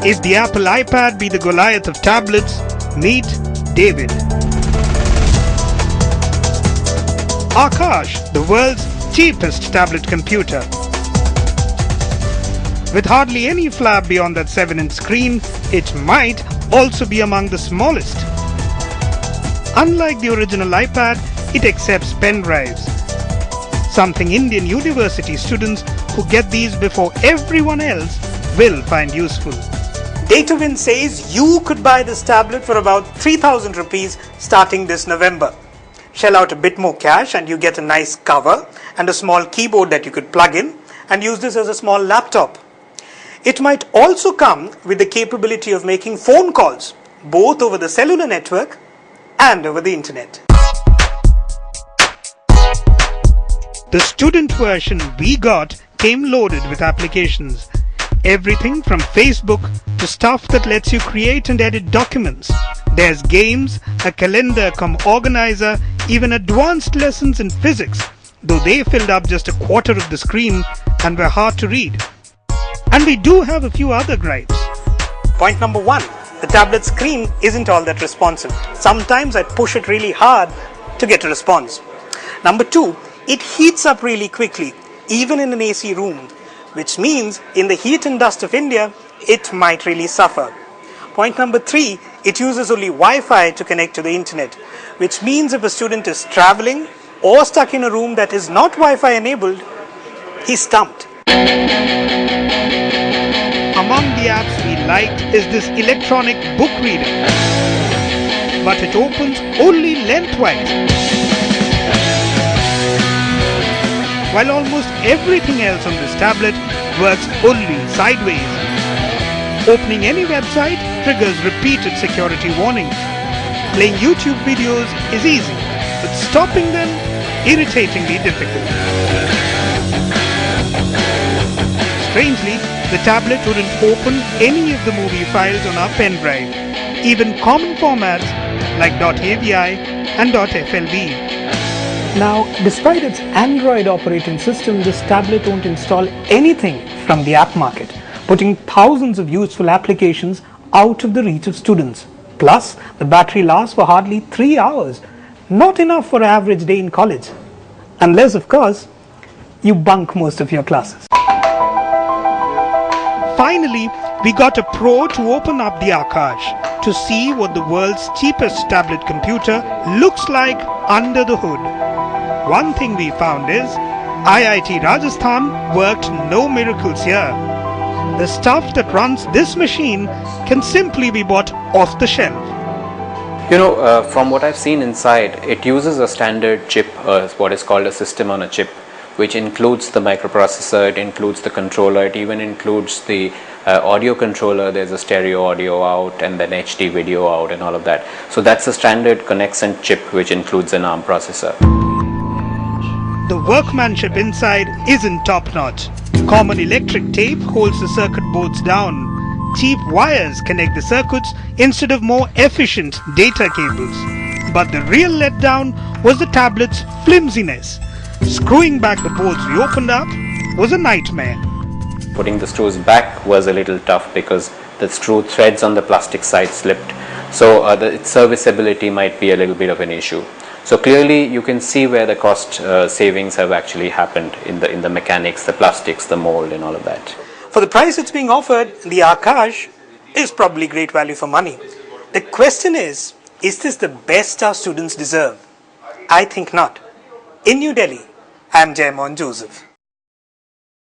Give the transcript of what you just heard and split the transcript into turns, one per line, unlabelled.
If the Apple iPad be the Goliath of tablets, meet David. Aakash, the world's cheapest tablet computer. With hardly any flab beyond that 7-inch screen, it might also be among the smallest. Unlike the original iPad, it accepts pen drives, something Indian university students who get these before everyone else will find useful. DataWin says you could buy this tablet for about 3,000 rupees starting this November. Shell out a bit more cash and you get a nice cover and a small keyboard that you could plug in and use this as a small laptop. It might also come with the capability of making phone calls, both over the cellular network and over the internet. The student version we got came loaded with applications. Everything from Facebook to stuff that lets you create and edit documents. There's games, a calendar cum organizer, even advanced lessons in physics, though they filled up just a quarter of the screen and were hard to read. And we do have a few other gripes. Point number 1. The tablet screen isn't all that responsive. Sometimes I push it really hard to get a response. Number 2. It heats up really quickly, even in an AC room, which means in the heat and dust of India, it might really suffer. Point number 3. It uses only Wi-Fi to connect to the internet, which means if a student is traveling or stuck in a room that is not Wi-Fi enabled, he's stumped. Among the apps we liked is this electronic book reader, but it opens only lengthwise, while almost everything else on this tablet works only sideways. Opening any website triggers repeated security warnings. Playing YouTube videos is easy, but stopping them irritatingly difficult. Strangely, the tablet wouldn't open any of the movie files on our pen drive, even common formats like .avi and .flv. Now, despite its Android operating system, this tablet won't install anything from the app market, putting thousands of useful applications out of the reach of students. Plus, the battery lasts for hardly 3 hours, not enough for an average day in college. Unless, of course, you bunk most of your classes. Finally, we got a pro to open up the Aakash to see what the world's cheapest tablet computer looks like under the hood. One thing we found is IIT Rajasthan worked no miracles here. The stuff that runs this machine can simply be bought off the shelf.
From what I've seen inside, it uses a standard chip, what is called a system on a chip, which includes the microprocessor, it includes the controller, it even includes the audio controller. There's a stereo audio out and then HD video out and all of that. So that's a standard Connexent chip which includes an ARM processor.
The workmanship inside isn't top-notch. Common electric tape holds the circuit boards down. Cheap wires connect the circuits instead of more efficient data cables. But the real letdown was the tablet's flimsiness. Screwing back the boards we opened up was a nightmare.
Putting the screws back was a little tough because the screw threads on the plastic side slipped. So its serviceability might be a little bit of an issue. So clearly you can see where the cost savings have actually happened in the mechanics, the plastics, the mold and all of that.
For the price it's being offered, the Aakash is probably great value for money. The question is this the best our students deserve? I think not. In New Delhi, I am Jayamon Joseph.